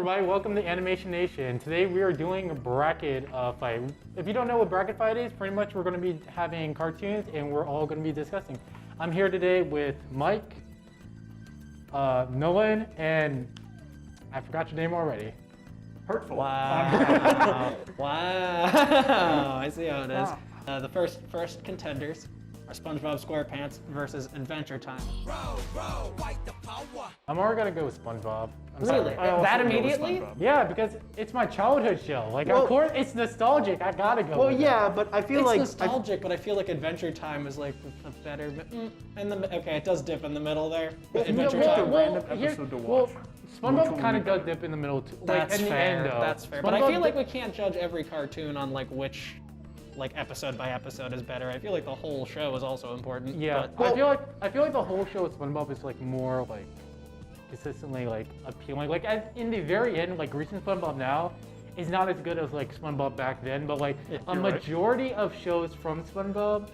everybody, welcome to Animation Nation. Today we are doing a bracket fight. If you don't know what bracket fight is, pretty much we're going to be having cartoons and we're all going to be discussing. I'm here today with Mike, Nolan, and I forgot your name already. Hurtful. Wow. Wow. I see how it is. The first contenders are SpongeBob SquarePants versus Adventure Time. I'm already going to go with SpongeBob. I'm Really? sorry. That immediately? Yeah, because it's my childhood show. Like, of course, it's nostalgic. I gotta go Well, with yeah, it. but I feel It's like nostalgic, but I feel like Adventure Time is like a better. Okay, it does dip in the middle there. But Adventure Time. random episode to watch. SpongeBob kind of does dip in the middle too. Like, That's in the fair. end, though. That's fair. But I feel like we can't judge every cartoon on like which, like episode by episode is better. I feel like the whole show is also important. Yeah, But, I feel like the whole show with SpongeBob is like more like consistently like appealing. Like in the very end, like recent SpongeBob now is not as good as like SpongeBob back then. But like a majority of shows from SpongeBob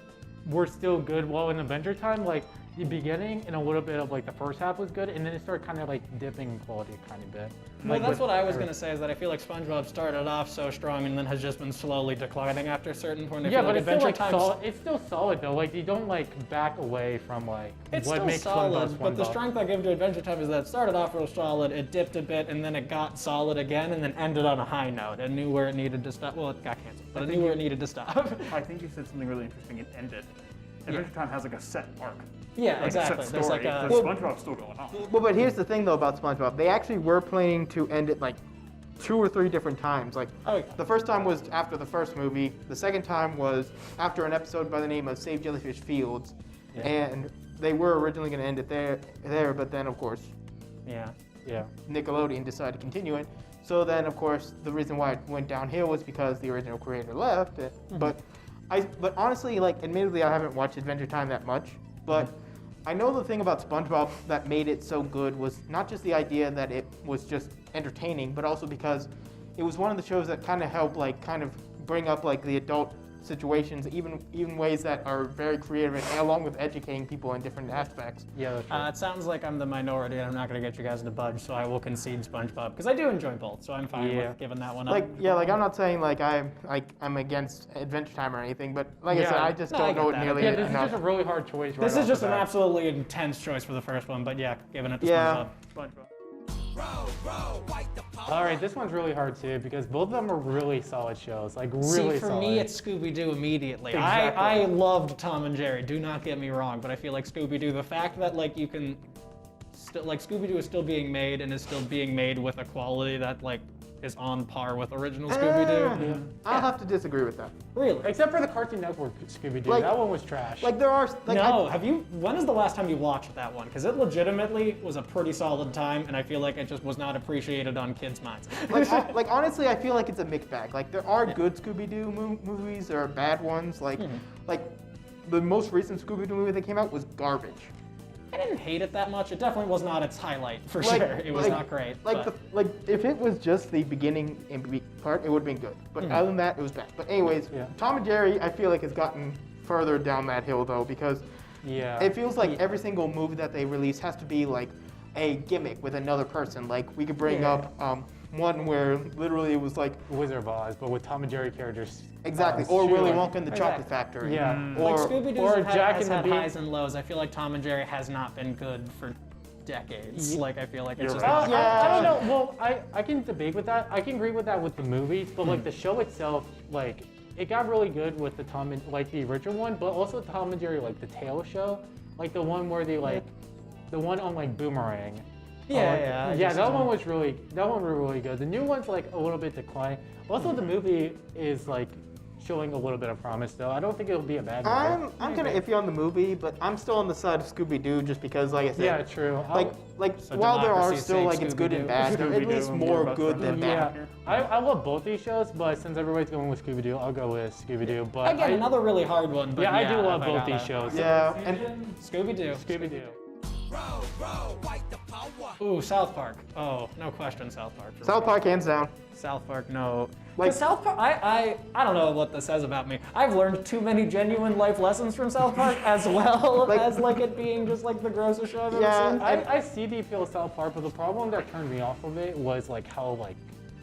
were still good. While in Adventure Time, like the beginning and a little bit of like the first half was good, and then it started kind of like dipping in quality a tiny bit. Well, Like, that's what I was gonna say. Is that I feel like SpongeBob started off so strong and then has just been slowly declining after a certain point. I Yeah, feel but like it's still Adventure like Time's- solid. It's still solid though. Like you don't like back away from like It's what still makes solid, SpongeBob but the SpongeBob. strength I give to Adventure Time is that it started off real solid, it dipped a bit, and then it got solid again, and then ended on a high note. It knew where it needed to stop. Well, it got canceled, but it knew where it needed to stop. I think you said something really interesting. It ended. Adventure Time has like a set arc. Yeah, Like exactly. A set There's story. like a. The SpongeBob's still going on. Well, but here's the thing though about SpongeBob. They actually were planning to end it like 2 or 3 different times. Like Oh, yeah. the first time was after the first movie. The second time was after an episode by the name of Save Jellyfish Fields, and they were originally going to end it there. But then of course Yeah. Yeah. Nickelodeon decided to continue it. So then of course the reason why it went downhill was because the original creator left. But honestly, like admittedly, I haven't watched Adventure Time that much, but. I know the thing about SpongeBob that made it so good was not just the idea that it was just entertaining, but also because it was one of the shows that kind of helped kind of bring up like the adult situations, even ways that are very creative, and along with educating people in different aspects. Yeah, that's right. It sounds like I'm the minority and I'm not going to get you guys to budge, so I will concede SpongeBob because I do enjoy both, so I'm fine with giving that one up. I'm not saying I'm against Adventure Time or anything, but like I said, I just I don't get know it that. nearly Yeah, this is enough. just a really hard choice. Right This off is just the an bat. absolutely intense choice for the first one, but yeah, giving it to Yeah. SpongeBob. All right, this one's really hard too because both of them are really solid shows. Like really See, for solid. me, it's Scooby-Doo immediately. Exactly. I loved Tom and Jerry. Do not get me wrong, but I feel like Scooby-Doo, the fact that like you can, still like Scooby-Doo is still being made and is still being made with a quality that like is on par with original Scooby-Doo. I'll have to disagree with that. Really? Except for the Cartoon Network Scooby-Doo. Like- That one was trash. Like there are like No, when is the last time you watched that one? Because it legitimately was a pretty solid time, and I feel like it just was not appreciated on kids' minds. like honestly, I feel like it's a mixed bag. Like there are good Scooby-Doo movies, there are bad ones. Like the most recent Scooby-Doo movie that came out was garbage. I didn't hate it that much. It definitely was not its highlight, for Like- sure. It was like- not great. Like but- if it was just the beginning and part, it would have been good. But other than that, it was bad. But anyways, Yeah. Tom and Jerry, I feel like has gotten further down that hill though, because yeah. it feels like every single movie that they release has to be like a gimmick with another person. Like we could bring up one where literally it was like Wizard of Oz, but with Tom and Jerry characters. exactly, or Willy Wonka and the Chocolate Factory. Yeah. Like Or Scooby-Doo or Jack has and the had Bean- highs and lows. I feel like Tom and Jerry has not been good for decades. Like I feel like it's You're just right. not I don't know. Well, I can debate with that. I can agree with that with the movies, but like the show itself, like it got really good with the Tom and like the original one, but also Tom and Jerry like the Tail show, like the one where they like the one on like Boomerang. Yeah, That one was really good. The new one's like a little bit declined. Also, the movie is like showing a little bit of promise, though. I don't think it'll be a bad movie. I'm kind of iffy on the movie, but I'm still on the side of Scooby-Doo just because, like I said, Yeah, true. like So while there are democracy's still sake, like it's good and Scooby-Doo. bad, they're at least Scooby-Doo, more more good about than Yeah, bad. I love both these shows, but since everybody's going with Scooby-Doo, I'll go with Scooby-Doo. But Again, another really hard one. But yeah, I do love if both gotta- these shows. Yeah, and Scooby-Doo. Scooby-Doo. Ooh, South Park. Oh, no question, South Park. South Park hands down. South Park, no. Like- Like South Park, I don't know what this says about me. I've learned too many genuine life lessons from South Park, as well as like it being just like the grossest show I've Yeah, ever seen. I see the appeal of South Park, but the problem that turned me off of it was like how like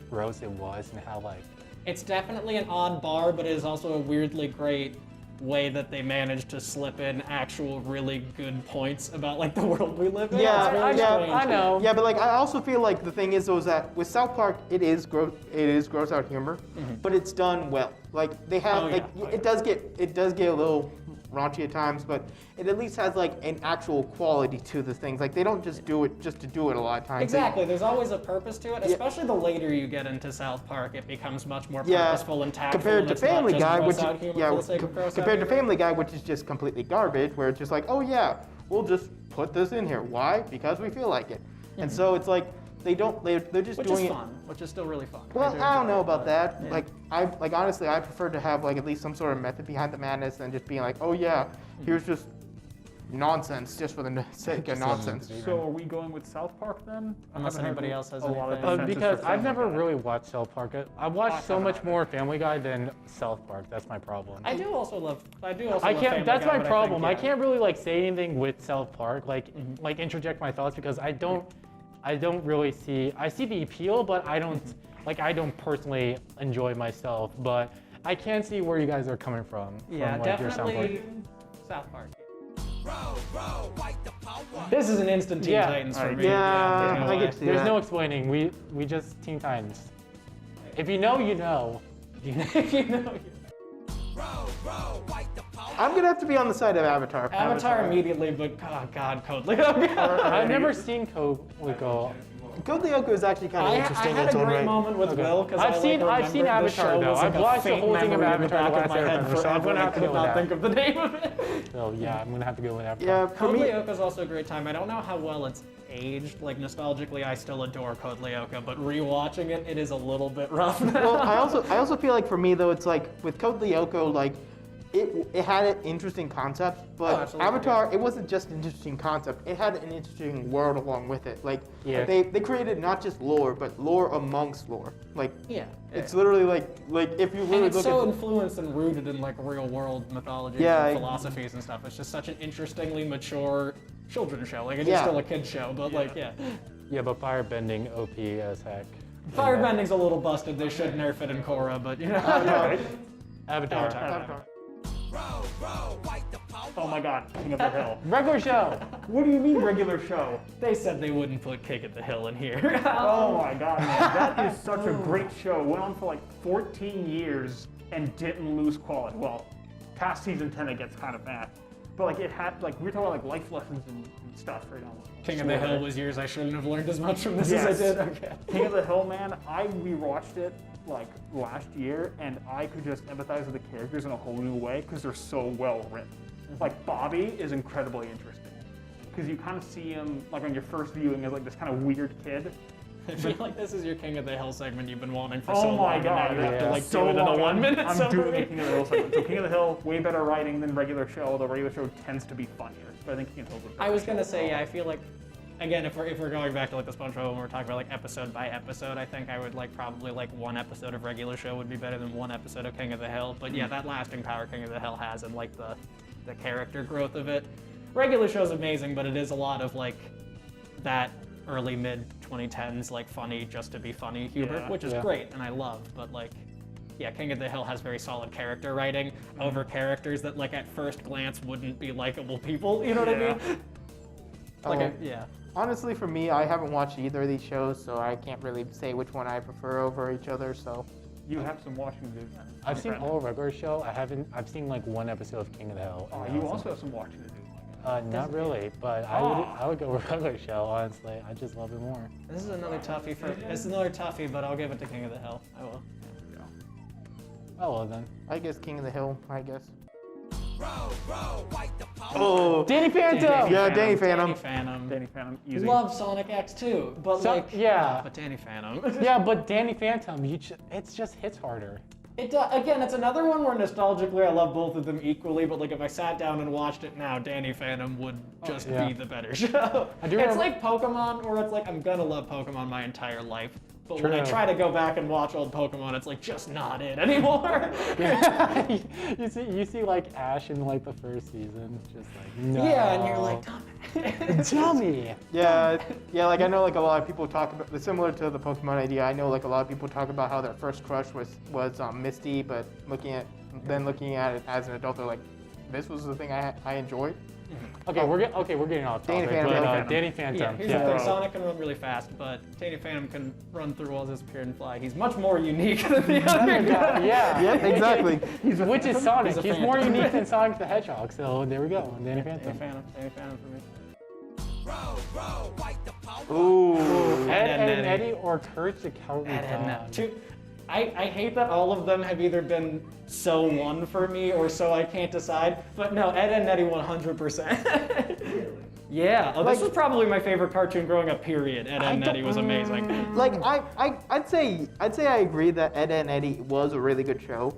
gross it was and how like It's definitely an odd bar, but it is also a weirdly great way that they managed to slip in actual really good points about like the world we live in. Yeah, It's really yeah, strange. I know. Yeah, but like I also feel like the thing is though is that with South Park it is gross out humor, but it's done well. Like they have Oh, like yeah. it does get a little raunchy at times, but it at least has like an actual quality to the things. Like they don't just do it just to do it a lot of times. Exactly. There's always a purpose to it, especially the later you get into South Park. It becomes much more Yeah, purposeful and tactful. compared and to it's not Family just Guy, gross which out humor for the sake of gross out compared to humor. Family Guy, which is just completely garbage, where it's just like, oh yeah, we'll just put this in here. Why? Because we feel like it. And so it's like they're just Which doing is it. fun. Which is still really fun. Well, do I don't enjoy know it, about but, that. yeah. Honestly, I prefer to have like at least some sort of method behind the madness than just being like, oh yeah, here's just nonsense just for the sake of nonsense. So are we going with South Park then? Unless I haven't anybody heard else has a lot of anything. defenses because for I've Family never Guy. really watched South Park. I've watched so much more Family Guy than South Park. That's my problem. I do also love. I love can't. Family That's Guy, my but problem. I think, yeah. can't really like say anything with South Park, like interject my thoughts because I don't really see. I see the appeal, but I don't I don't personally enjoy myself. But I can see where you guys are coming from. Yeah, from, like, your South Park. definitely South Park. This is an instant Teen Yeah. Titans for me. Yeah, there's no I way. get to see There's that. no explaining. We just Teen Titans. If you know, you know. If you know. I'm gonna have to be on the side of Avatar. Avatar immediately, but oh God, Code Lyoko. I've never seen Code Lyoko. Code Lyoko is actually kind of I interesting in had its a own great right. moment with Okay. Will because I've seen Avatar, though. I've watched the whole thing of Avatar, the back of last my head Airbender, so I'm forever. gonna I have to could go not with think that. of the name of it. So yeah, I'm gonna have to go with Avatar. Yeah, for Code me, Lyoko is also a great time. I don't know how well it's aged. Like nostalgically, I still adore Code Lyoko, but rewatching it, it is a little bit rough now. well, I also feel like for me though, it's like with Code Lyoko, like it had an interesting concept, but absolutely, Avatar, it wasn't just an interesting concept. It had an interesting world along with it. Like Yeah. they created not just lore, but lore amongst lore. Like yeah, it's literally like if you and really it's look so at influenced and rooted in like real world mythology Yeah, and philosophies and stuff. It's just such an interestingly mature children's show. Like it is Yeah. still a kid's show, but like yeah. Yeah, but firebending OP as heck. Firebending's a little busted. They should nerf it in Korra, but you know. Avatar. Avatar. Oh my God, King of the Hill. Regular show. What do you mean regular show? They said they wouldn't put King of the Hill in here. Oh my God, man, that is such a great show. Went on for like 14 years and didn't lose quality. Well, past season 10 it gets kind of bad, but like it had like we were talking about like life lessons and stuff right now. King of the Hill was years I shouldn't have learned as much from this Yes. as I did. Okay. King of the Hill, man, I rewatched it like last year and I could just empathize with the characters in a whole new way because they're so well written. Like Bobby is incredibly interesting because you kind of see him like on your first viewing as like this kind of weird kid. I feel like this is your King of the Hill segment you've been wanting for Oh so my long. and God, now you have to yeah. like so do it in a long. 1 minute I'm summary. doing a King of the Hill segment. So King of the Hill, way better writing than regular show. The regular show tends to be funnier, but I think King of the Hill's a better I was show gonna say, overall. yeah, I feel like, again, if we're going back to like the SpongeBob when we're talking about like episode by episode, I think I would like probably like one episode of regular show would be better than one episode of King of the Hill. But yeah, that lasting power King of the Hill has and like the character growth of it. Regular show's amazing, but it is a lot of like that early mid 2010s like funny just to be funny humor, Yeah. which is Yeah. great and I love. But like, yeah, King of the Hill has very solid character writing over characters that like at first glance wouldn't be likable people. You know what I Yeah. mean? Like, Um, yeah. Honestly, for me, I haven't watched either of these shows, so I can't really say which one I prefer over each other. So You have some watching to do. I've seen Brandon. all of regular show. I've seen like one episode of King of the Hill. Oh, and you that was also it. have some watching to do. Not really, but I would go with regular show. Honestly, I just love it more. This is another toughie This is another toughie, but I'll give it to King of the Hill. I will. Oh well then. I guess King of the Hill. I guess. Oh, Danny Phantom. yeah, Danny Danny Phantom. Phantom. Danny Phantom, easy. Love Sonic X too, but So- like yeah. but Danny Phantom. Yeah, but Danny Phantom, it just hits harder. Again, it's another one where nostalgically I love both of them equally, but like if I sat down and watched it now, Danny Phantom would just yeah. be the better show. I do It's remember- like Pokemon, or it's like I'm gonna love Pokemon my entire life. But when I True. try to go back and watch old Pokemon, it's like just not it anymore. you see like Ash in like the first season, just like no. Yeah, and you're like, dumb. dummy. Yeah, yeah. Like I know, like a lot of people talk about similar to the Pokemon idea. I know, like a lot of people talk about how their first crush was Misty, but looking at it as an adult, they're like, this was the thing I enjoyed. Okay, we're getting off Danny topic. Phantom, but, Danny Danny Phantom. Yeah, here's yeah. the thing, Sonic can run really fast, but Danny Phantom can run through walls, disappear, and fly. He's much more unique than the other guy. Yeah. Yep, exactly. Which is Sonic. He's a He's more phantom. unique than Sonic the Hedgehog. So there we go. Danny Danny Phantom. Phantom for me. Ooh. Ed, and and Eddie. Eddie or Courage the Cowardly Dog. I hate that all of them have either been so one for me or so I can't decide. But no, Ed and Eddie 100%. Yeah, this Like- was probably my favorite cartoon growing up. Period. Ed and Eddie was amazing. Like I'd say I agree that Ed and Eddie was a really good show.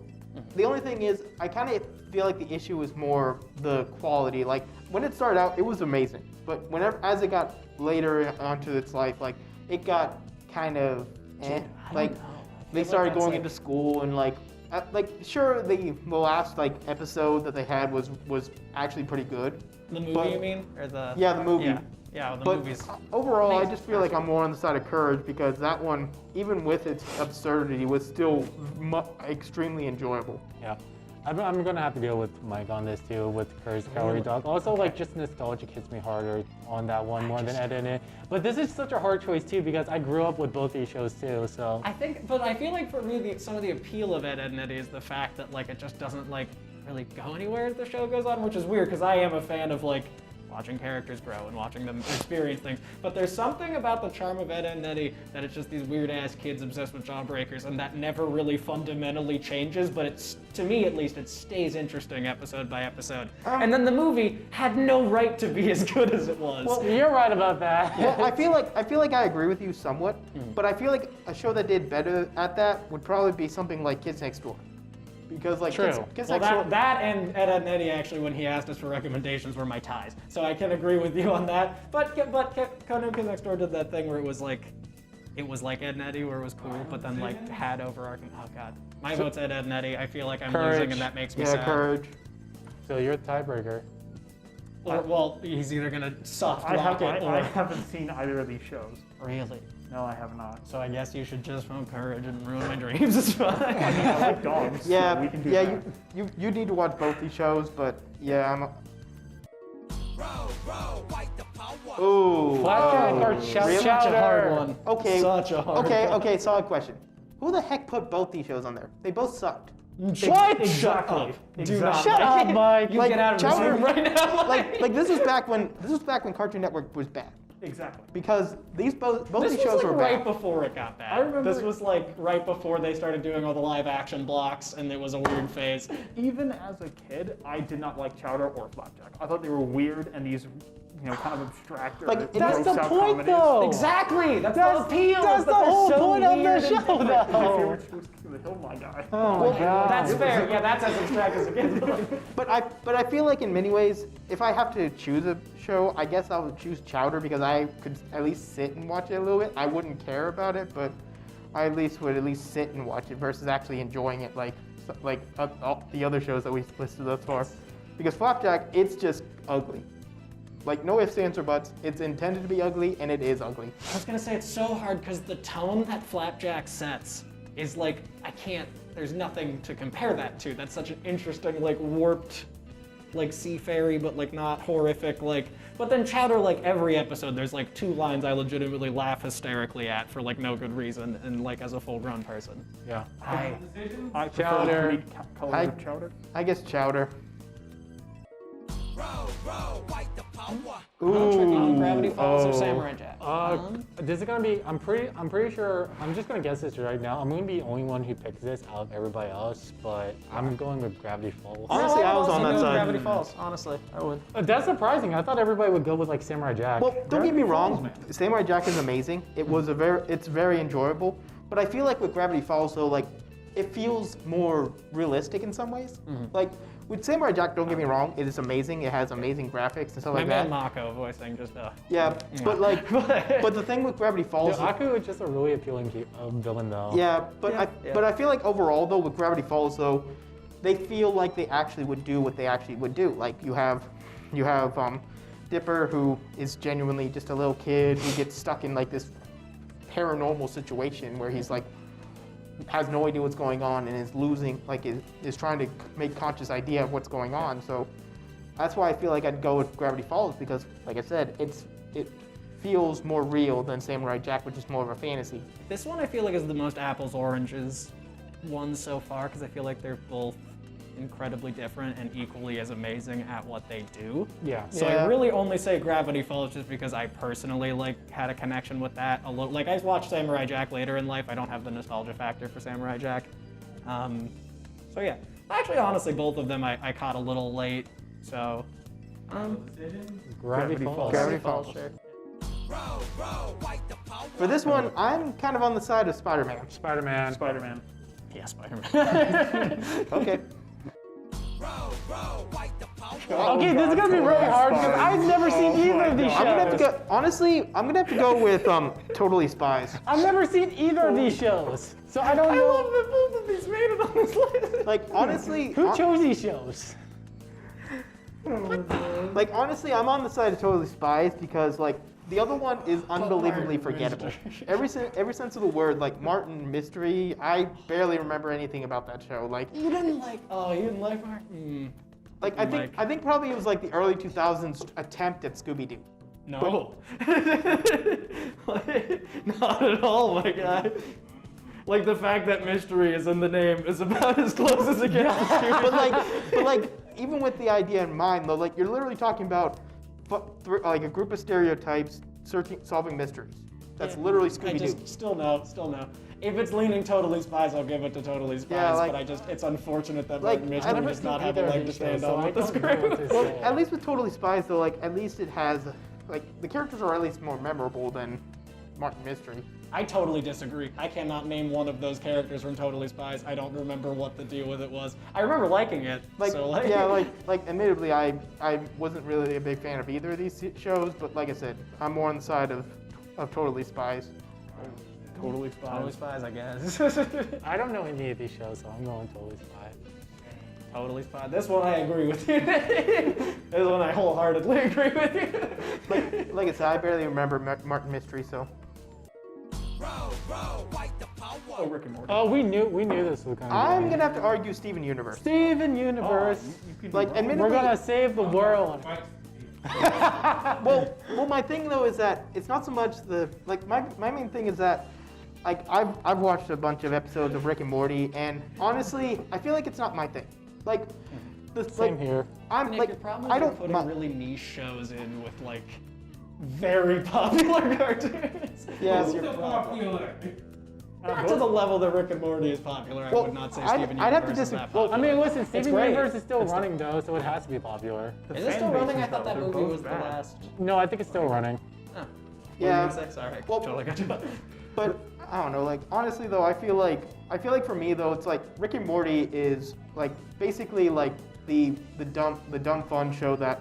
The only thing is, I kind of feel like the issue was more the quality. Like when it started out, it was amazing, but as it got later onto its life, like it got kind of like they started going into school and like sure the last like episode that they had was actually pretty good. The movie, But- you mean, or the? Yeah, the movie. Yeah, the But movies. overall, I Amazing. just feel like I'm more on the side of Courage because that one, even with its absurdity, was still extremely enjoyable. Yeah. I'm gonna have to go with Mike on this too, with Courage the Cowardly Dog. Also, like, just nostalgic hits me harder on that one more than Ed and Eddie. But this is such a hard choice too because I grew up with both these shows too. So I feel like for me, some of the appeal of Ed, Ed and Eddie is the fact that like it just doesn't like really go anywhere as the show goes on, which is weird because I am a fan of like watching characters grow and watching them experience things. But there's something about the charm of Ed and Eddie that it's just these weird ass kids obsessed with jawbreakers, and that never really fundamentally changes. But it's, to me at least, it stays interesting episode by episode. And then the movie had no right to be as good as it was. well, you're right about that. Well, I feel like I agree with you somewhat, but I feel like a show that did better at that would probably be something like Kids Next Door, because like True. Kids Well, Next Door. that and Ed, Ed and Eddie actually, when he asked us for recommendations, were my ties. So I can agree with you on that. But Conan Kids Next Door did that thing where it was like Ed and Eddie, where it was cool, but then like had overarching. Oh god, my vote's Ed, Ed and Eddie. I feel like I'm Courage. losing, and that makes me Yeah, sad. Courage. So you're the tiebreaker. Or well, he's either gonna soft lock it or I haven't seen either of these shows. really. No, I have not. So I guess you should just vote Courage and ruin my dreams. It's fine. I like dogs. Yeah, so we can do yeah. that. You need to watch both these shows, but yeah, I'm. Ooh. Flapjack or Really? Chowder? Such a hard one. Okay. Such a hard one. Okay. Solid question. Who the heck put both these shows on there? They both sucked. What? Exactly. Do not. Shut up, Mike. You Like, get out of this Chowder- room right now. Like this was back when Cartoon Network was bad, Exactly. because both This these was shows like were right bad. before it got bad. I remember- This was like right before they started doing all the live action blocks, and it was a weird phase. Even as a kid, I did not like Chowder or Flapjack. I thought they were weird and these, kind of abstract or Like, That's gross the out point, comedies. though. Exactly. That's the That's- appeal. that's is that the they're whole so point of the weird and show, different. though. My Oh. favorite show was King of the Hill, my guy. Oh my god. That's fair. Yeah, that's as abstract as it gets. But like, But I feel like in many ways, if I have to choose a show, I guess I would choose Chowder because I could at least sit and watch it a little bit. I wouldn't care about it, but I would at least sit and watch it versus actually enjoying it like all the other shows that we listed thus far. Because Flapjack, it's just ugly. Like no ifs, ands, or buts. It's intended to be ugly, and it is ugly. I was gonna say it's so hard because the tone that Flapjack sets is like there's nothing to compare that to. That's such an interesting, like warped, like sea fairy, but like not horrific, like. But then Chowder, like every episode, there's like 2 lines I legitimately laugh hysterically at for like no good reason, and like as a full-grown person. Yeah. I prefer Chowder. 3 colors of Chowder. I guess Chowder. On Gravity Falls or oh. Samurai Jack. This is gonna be. I'm pretty sure. I'm just gonna guess this right now. I'm gonna be the only one who picks this out of everybody else, but I'm going with Gravity Falls. Honestly, I was on that side. Gravity Falls. Honestly, I would. That's surprising. I thought everybody would go with like Samurai Jack. Well, don't get me Gravity Falls, wrong. man. Samurai Jack is amazing. It's very enjoyable. But I feel like with Gravity Falls, though, like it feels more realistic in some ways. Like with Samurai Jack, don't get me wrong, it is amazing. It has amazing graphics and stuff My like man that. Mako voicing just Yeah, but like, but the thing with Gravity Falls. Dude, Aku is just a really appealing villain, though. Yeah, but Yeah. but I feel like overall though with Gravity Falls though, they feel like they actually would do what they actually would do. Like you have Dipper, who is genuinely just a little kid who gets stuck in like this paranormal situation where he's like has no idea what's going on and is losing, like is trying to make conscious idea of what's going on. So that's why I feel like I'd go with Gravity Falls, because like I said, it feels more real than Samurai Jack, which is more of a fantasy. This one I feel like is the most apples oranges one so far, because I feel like they're both incredibly different and equally as amazing at what they do. Yeah. So Yeah. I really only say Gravity Falls just because I personally like had a connection with that a little. Like I watched Samurai Jack later in life. I don't have the nostalgia factor for Samurai Jack. So yeah, actually, honestly, both of them I caught a little late. So Gravity Falls. Gravity Falls, sure. For this one, I'm kind of on the side of Spider-Man. Spider-Man. Spider-Man. yeah, Spider-Man. Okay. Okay, this is gonna be really hard because I've never seen either of these I'm gonna have to shows. go. Honestly, I'm gonna have to go with Totally Spies. I've never seen either of these shows, so I don't I know. love that both of these made it on this list. Like honestly, Who chose these shows? like honestly, I'm on the side of Totally Spies because like the other one is unbelievably forgettable. Every sense of the word, like Martin Mystery, I barely remember anything about that show. Like You didn't like? Oh, you didn't like Martin? Like I think probably it was like the early 2000s attempt at Scooby-Doo. No. Like, not at all, my guy. Like the fact that mystery is in the name is about as close as it gets to Scooby-Doo. but like even with the idea in mind though, like you're literally talking about like a group of stereotypes solving mysteries. That's literally I Scooby-Doo. just still no. If it's leaning Totally Spies, I'll give it to Totally Spies. Yeah, like- but it's unfortunate that like, Martin I Mystery never does seen not have a either of leg to these stand shows, so on I with the don't know what script. to Well, say. at least with Totally Spies though, like at least it has like the characters are at least more memorable than Martin Mystery. I totally disagree. I cannot name one of those characters from Totally Spies. I don't remember what the deal with it was. I remember liking it. Like so like yeah, like admittedly I wasn't really a big fan of either of these shows, but like I said, I'm more on the side of Totally Spies. Totally Spies. Totally Spies, I guess. I don't know any of these shows, so I'm going Totally Spies. Totally Spies. This one I agree with you. This one I wholeheartedly agree with you. Like I said, I barely remember Martin Mystery, so. Oh, Rick and Morty. Oh, we knew this was gonna. I'm be gonna have to argue Steven Universe. Steven Universe. You can Like, be wrong. admittedly, We're gonna save the world. well, my thing though is that it's not so much the like my main thing is that like I've watched a bunch of episodes of Rick and Morty, and honestly, I feel like it's not my thing. Like, Same here. I'm Nick, like your problem is I you're don't. putting my- really niche shows in with like very popular cartoons. Yeah. That's your problem. Not to the level that Rick and Morty is popular. I Well, would not say I'd- Steven I'd have to Universe is disagree- that well, popular. I mean, listen, Steven great. Universe is still running though, so it has to be popular. The Is it still fan running? I bases, thought that though, they're movie both was the bad. last. No, I think it's still running. Oh. Yeah. Sorry. Well- Totally got you. But I don't know. Like honestly though, I feel like for me though, it's like Rick and Morty is like basically like the dumb fun show that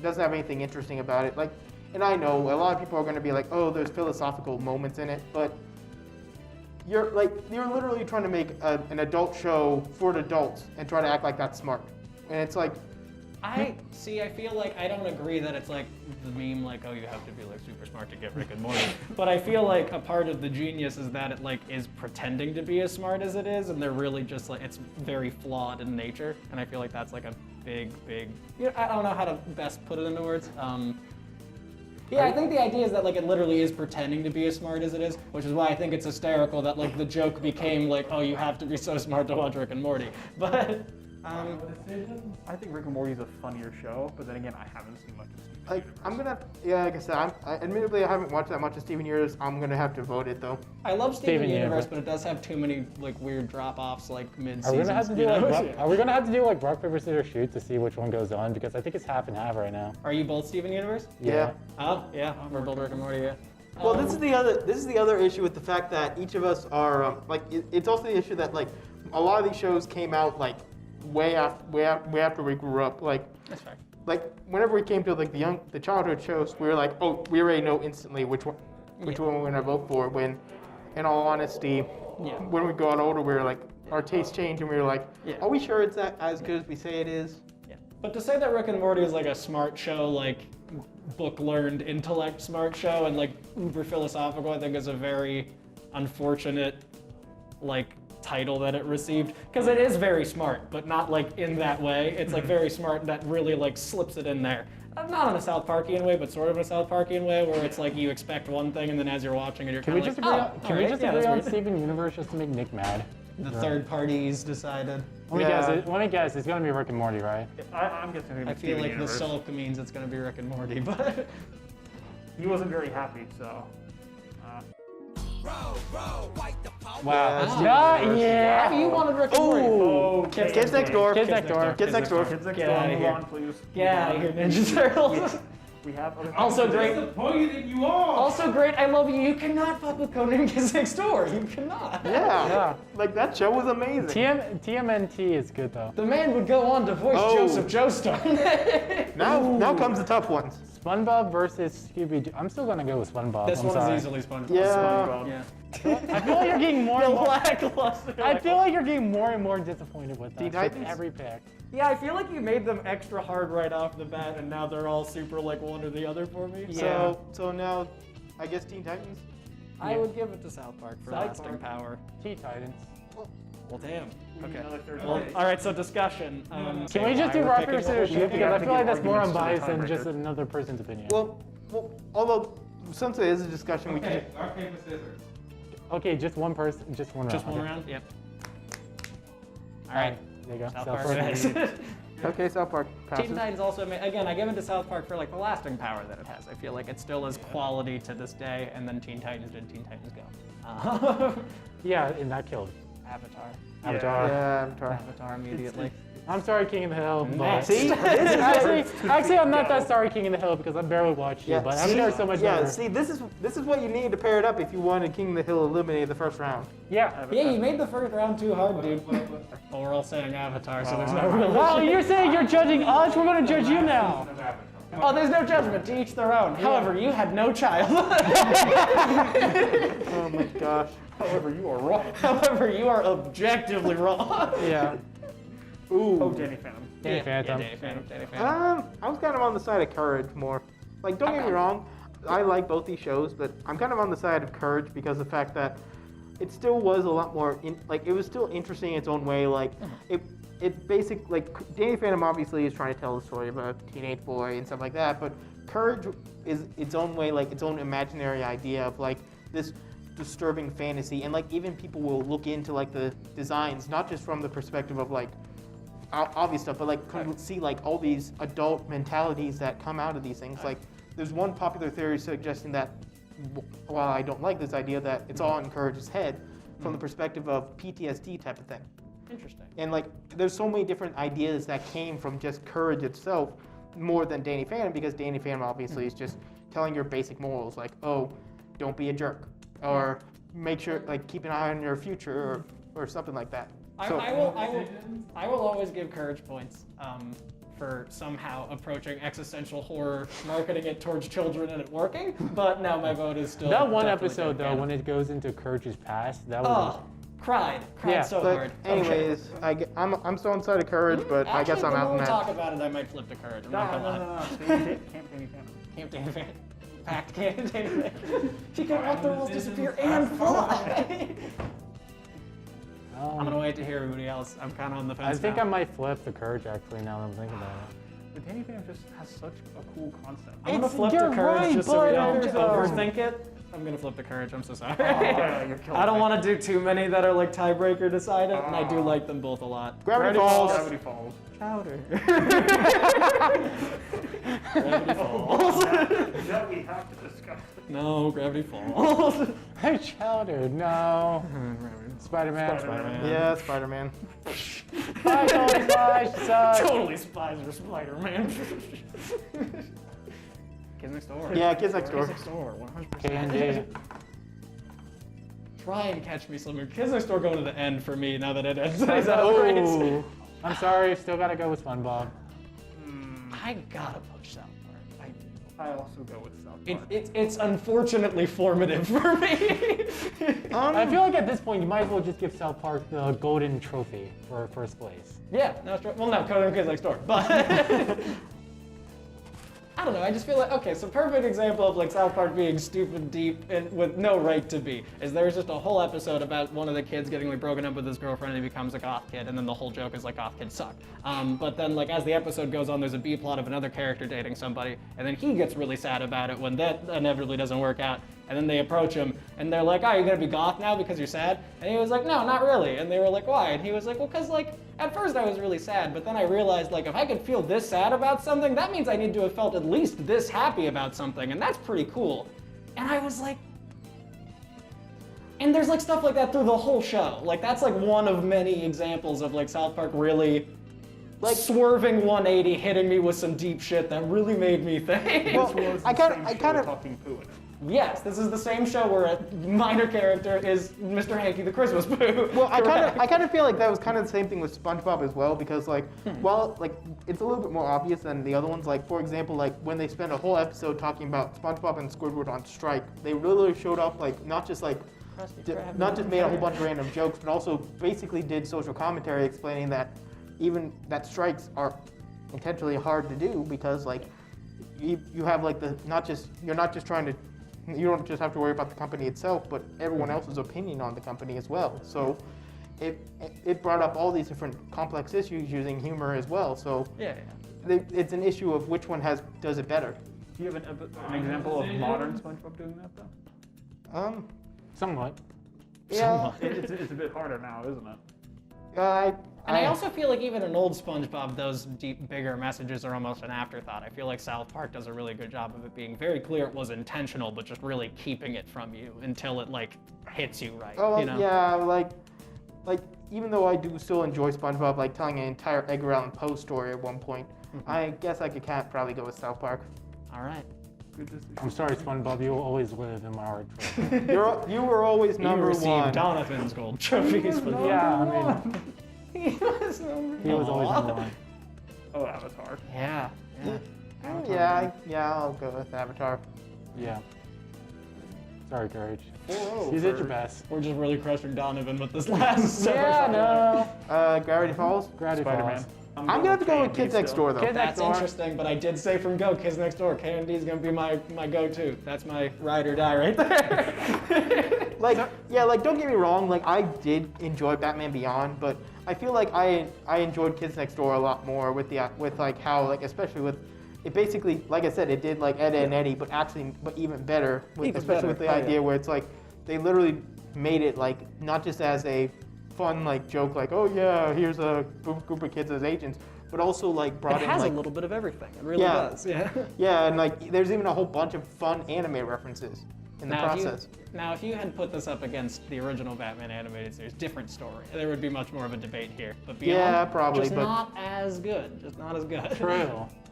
doesn't have anything interesting about it. Like, and I know a lot of people are going to be like, oh, there's philosophical moments in it, but you're literally trying to make an adult show for adults and try to act like that's smart, and it's like. I feel like I don't agree that it's like the meme, like, oh, you have to be like super smart to get Rick and Morty. But I feel like a part of the genius is that it like is pretending to be as smart as it is, and they're really just like it's very flawed in nature. And I feel like that's like a big. I don't know how to best put it into words. Yeah, I think the idea is that like it literally is pretending to be as smart as it is, which is why I think it's hysterical that like the joke became like, oh, you have to be so smart to watch Rick and Morty. But I think Rick and Morty is a funnier show, but then again, I haven't seen much of Steven Like Universe. I'm gonna, yeah, like I said, admittedly I haven't watched that much of Steven Universe. I'm gonna have to vote it though. I love Steven Steven Universe, Universe. but it does have too many like weird drop-offs like Are mid-season. we gonna have to do like are we gonna have to do like rock paper scissors shoot to see which one goes on? Because I think it's half and half right now. Are you both Steven Universe? Yeah. Oh, yeah. We're both Rick and Morty, yeah. Well, this is the other issue with the fact that each of us are like it's also the issue that like a lot of these shows came out like way after we grew up. That's fair. Like whenever we came to like the childhood shows, we were like, oh, we already know instantly which one we're gonna vote for. When, in all honesty, when we got older, we were like, our tastes changed, and we were like, are we sure it's as good as we say it is? Yeah. But to say that Rick and Morty is like a smart show, like book learned intellect smart show, and like uber philosophical, I think is a very unfortunate like title that it received, because it is very smart, but not like in that way. It's like very smart that really like slips it in there. Not in a South Parkian way, but sort of in a South Parkian way, where it's like you expect one thing, and then as you're watching it, you're Can kind we of just like, agree? Can we just agree on Steven Universe just to make Nick mad? The third parties decided. Let me guess. It's gonna be Rick and Morty, right? I'm guessing. I feel like the Sulk means it's gonna be Rick and Morty, but he wasn't very happy, so. Wow. yeah. You wanted Rick and Morty. Oh, Kids Next Door. Kids Next Door. Kids Next Door. Kids Next Get Door, outta move here. on, please. Get out of here, Ninja Turtles. We have other Also great. Disappointed you all. Also great. I love you. You cannot fuck with Conan Kids Next Door. You cannot. Yeah. Like that show was amazing. TMNT is good though. The man would go on to voice Joseph Joestar. Now comes the tough ones. SpongeBob versus Scooby-Doo. I'm still gonna go with SpongeBob. This I'm one sorry. is easily SpongeBob. Yeah. Yeah. I feel like you're getting more and more. Lackluster. I feel like you're getting more and more disappointed with Teen that. With Titans? every pick. Yeah, I feel like you made them extra hard right off the bat, and now they're all super like one or the other for me. So now, I guess Teen Titans. I would give it to South Park for South lasting Park. power. Teen Titans. Well, damn. Okay. Another third Well, place. all right. So discussion. Can we just do why we're rock picking paper scissors what we're shoot? picking? Because I feel like that's more arguments to the unbiased than tiebreaker. just another person's opinion. Well, although since it is a discussion, we Okay, can. rock, paper, scissors. Okay, just one person, just one round. Just one okay. round. Yep. All All right. right, there you go. South South Park. Park. it is. Okay, South Park Teen passes. Titans also, again, I give it to South Park for like the lasting power that it has. I feel like it still is quality to this day, and then Teen Titans did Teen Titans Go. Yeah, and that killed. Avatar. Avatar. Yeah, Avatar. Avatar immediately. I'm sorry, King of the Hill. But Next. See, actually, I'm not that sorry, King of the Hill, because I barely watched you. But I'm sure so much better. see, this is what you need to pair it up if you wanted King of the Hill eliminated the first round. Yeah. Yeah, you made the first round too hard, dude. Well, we're all saying Avatar, so there's no real. Wow, you're saying you're judging us? We're gonna judge you now. Oh, there's no judgment. To each their own. However, you had no child. Oh my gosh. However, you are wrong. However, you are objectively wrong. Yeah. Ooh. Oh, Danny Phantom. Danny Phantom. Yeah, Danny Phantom. I was kind of on the side of Courage more. Like, don't get me wrong, I like both these shows, but I'm kind of on the side of Courage because of the fact that it still was a lot more, it was still interesting in its own way. Like, it basically, like, Danny Phantom obviously is trying to tell the story of a teenage boy and stuff like that, but Courage is its own way, like, its own imaginary idea of, like, this disturbing fantasy, and, like, even people will look into, like, the designs, not just from the perspective of, like, obvious stuff, but like see like all these adult mentalities that come out of these things. Like there's one popular theory suggesting that while I don't like this idea, that it's all in Courage's head from the perspective of PTSD type of thing. Interesting. And like there's so many different ideas that came from just Courage itself more than Danny Phantom, because Danny Phantom obviously is just telling your basic morals like, oh, don't be a jerk, or make sure, like, keep an eye on your future, or something like that. So- I will always give Courage points for somehow approaching existential horror, marketing it towards children, and it working. But now my vote is still. That one definitely episode Danny though, Phantom. when it goes into Courage's past, that was. Oh, cried Yeah, so But hard. anyways, I'm still on the side of Courage, but I guess Actually, I'm the out more in we that. talk about it, I might flip to Courage. I'm not gonna lie. No. Camp Danny Phantom. Camp Danny Phantom. Packed Camp Danny Phantom. He can let the rules disappear and fly. I'm gonna wait to hear everybody else. I'm kind of on the I fence. think now. I might flip the Courage actually. Now that I'm thinking about it. But Danny Phantom just has such a cool concept. I'm gonna It's- flip to you're Courage right, just so we but don't there's, overthink it. I'm gonna flip to Courage. I'm so sorry. You're killing I don't me. want to do too many that are like tiebreaker decided, and I do like them both a lot. Gravity Falls. Gravity Falls. Chowder. Gravity Falls. That we have to discuss. No, Gravity Falls. Hey, Chowder, no. Spider-Man. Spider-Man. Yeah, Spider-Man. Bye, Tony Flash. Sucks. Totally Spies or Spider-Man. Kids Next Door. Yeah, Kids Next Door. Kids Next Door, 100%. Candy. Try and catch me slimming. Kids Next Door going to the end for me now that it ends. Is that outrageous? Oh, I'm sorry, still gotta go with SpongeBob. I gotta push South Park. I also go with South It, Park. it's unfortunately formative for me. I feel like at this point you might as well just give South Park the golden trophy for first place. Yeah, no, it's true. Well, no, Conan Kids Next Door, but I don't know. I just feel like okay. So perfect example of like South Park being stupid deep and with no right to be is there's just a whole episode about one of the kids getting like broken up with his girlfriend and he becomes a goth kid, and then the whole joke is like goth kids suck. But then like as the episode goes on, there's a B plot of another character dating somebody, and then he gets really sad about it when that inevitably doesn't work out. And then they approach him, and they're like, "Oh, you're gonna be goth now because you're sad?" And he was like, "No, not really." And they were like, "Why?" And he was like, "Well, cause like at first I was really sad, but then I realized like if I could feel this sad about something, that means I need to have felt at least this happy about something, and that's pretty cool." And I was like, and there's like stuff like that through the whole show. Like that's like one of many examples of like South Park really like swerving 180, hitting me with some deep shit that really made me think. Well, This was I the kinda- same I show kinda- talking poo in it. Yes, this is the same show where a minor character is Mr. Hanky the Christmas Pooh. Well, I Correct. kind of feel like that was kind of the same thing with SpongeBob as well, because like, while like it's a little bit more obvious than the other ones. Like for example, like when they spent a whole episode talking about SpongeBob and Squidward on strike, they really showed up like not just like, not just made a whole bunch of random jokes, but also basically did social commentary explaining that even that strikes are intentionally hard to do because like you have like the you're not just trying to. You don't just have to worry about the company itself, but everyone else's opinion on the company as well. So it brought up all these different complex issues using humor as well. So Yeah. it's an issue of which one does it better. Do you have an example of modern SpongeBob doing that though? Somewhat. Yeah, It's a bit harder now, isn't it? And I also feel like even in old SpongeBob, those deep, bigger messages are almost an afterthought. I feel like South Park does a really good job of it being very clear it was intentional, but just really keeping it from you until it like hits you right. Oh you know? yeah, like even though I do still enjoy SpongeBob, like telling an entire Edgar Allan Poe story at one point, I guess I could probably go with South Park. All right. Good decision. I'm sorry, SpongeBob, you will always live in my heart forever. You were always You number received one. Donovan's gold trophies for Yeah, I mean, He was number he was always Aw. number one. Oh, Avatar. Yeah. Yeah, I'll go with Avatar. Yeah. Sorry, Courage. 4-0 You did for- your best. We're just really crushing Donovan with this last. Yeah, no. Gravity Falls. Gravity Spider-Man. Falls. I'm gonna have to go with K&D Kids Next still. Door though. Kids Next That's Door. interesting, but I did say from go, Kids Next Door. K&D is gonna be my go-to. That's my ride or die right there. Like, yeah, like don't get me wrong, like I did enjoy Batman Beyond, but I feel like I enjoyed Kids Next Door a lot more with like how like especially with it basically like I said it did like Ed, Edd and Eddie, but even better, with, Even especially better. with the Oh, idea yeah. where it's like they literally made it like not just as a fun like joke like oh yeah here's a group of kids as agents, but also like brought It in has like a little bit of everything. It really Yeah. does. Yeah. yeah and like there's even a whole bunch of fun anime references in the process. Now, if you had put this up against the original Batman animated series, different story. There would be much more of a debate here. But Beyond, Yeah, probably, just but- not as good. Just not as good. True.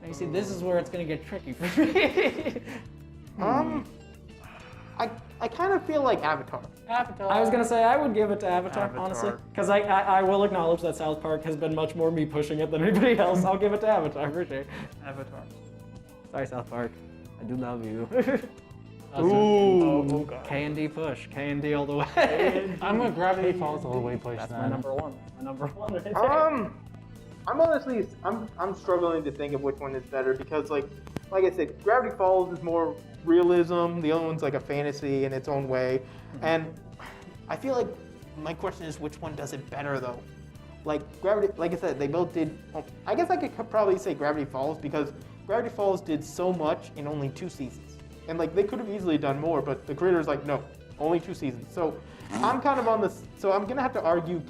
And you see, this is where it's gonna get tricky for me. I kind of feel like Avatar. Avatar. I was gonna say I would give it to Avatar, Avatar. honestly, because I will acknowledge that South Park has been much more me pushing it than anybody else. I'll give it to Avatar for sure. Avatar. Sorry, South Park. I do love you. Oh god. K&D push. K&D all the way. I'm a Gravity Falls all the way push That's then. my number one. That's my number one right there. I'm honestly I'm struggling to think of which one is better because like I said, Gravity Falls is more realism. The other one's like a fantasy in its own way, and I feel like my question is which one does it better though? Like Gravity, like I said, they both did. I guess I could probably say Gravity Falls because Gravity Falls did so much in only 2 seasons, and like they could have easily done more, but the creator's like no, only 2 seasons. So I'm kind of on this. So I'm gonna have to argue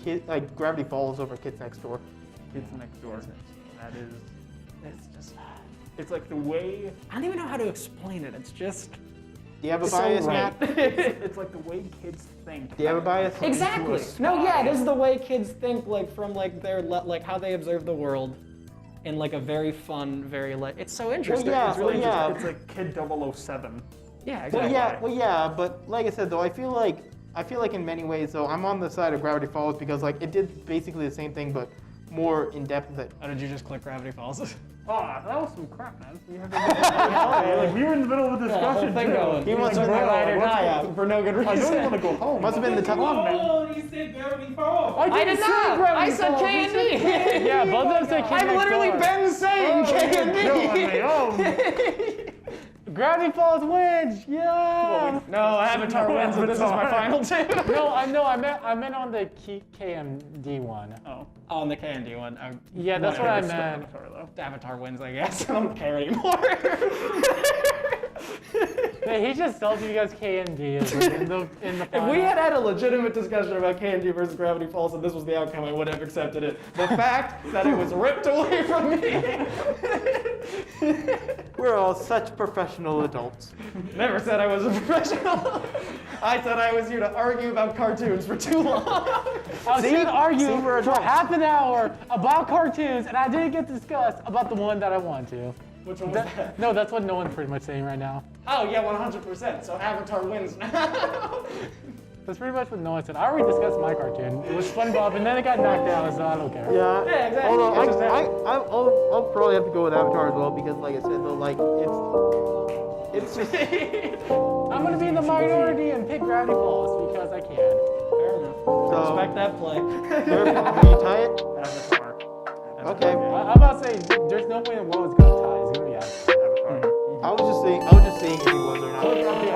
Gravity Falls over Kids Next Door. Kids Next Door. That is. It's just. It's like the way. I don't even know how to explain it. It's just. Do you have a so bias, right. Matt? It's like the way kids think. Do you have a bias? Exactly. No, yeah, it is the way kids think, like from like their like how they observe the world, in like a very fun, very like. It's so interesting. yeah, It's really well, interesting. It's like Kid 007. Yeah, exactly. Well, yeah, but like I said though, I feel like in many ways though, I'm on the side of Gravity Falls because like it did basically the same thing, but more in depth with it. Oh, did you just click Gravity Falls? Oh, that was some crap, man. We had to like, we were in the middle of a discussion thing too. going. He wants to Turn that ride or let's die go. out for no good reason. I know you want to go home. Must have been the Come top. on, man. on, he said Gravity Falls. I did not. I said K&D. Yeah, both of them said K&D. I've literally been saying K&D. Oh, Gravity Falls wins. Yeah. No, Avatar wins, but this is my final two. No, I meant on the KMD one. oh. On the K&D one. Yeah, that's what I meant. Avatar wins, I guess. I don't care anymore. Man, he just tells you guys KMD is in the If final. we had a legitimate discussion about K&D versus Gravity Falls and this was the outcome, I would have accepted it. The fact that it was ripped away from me. We're all such professional adults. Never said I was a professional. I said I was here to argue about cartoons for too long. I was going to argue we're for adults. half an hour about cartoons, and I didn't get to discuss about the one that I want to. Which one was that? No, that's what no one's pretty much saying right now. Oh yeah, 100%. So Avatar wins now. That's pretty much what no one said. I already discussed my cartoon. It was SpongeBob, and then it got knocked down, so I don't care. Yeah. Yeah, exactly. Although It's just I'll probably have to go with Avatar as well because, like I said, though, like it's just I'm gonna be in the minority and pick Gravity Falls because I can. Fair enough. So- Respect that play. Will you tie it? Avatar. Okay. I'm about to say, there's no way in the world it's gonna tie. It's gonna be Avatar. Avatar. I was just saying if he was or not. Click on the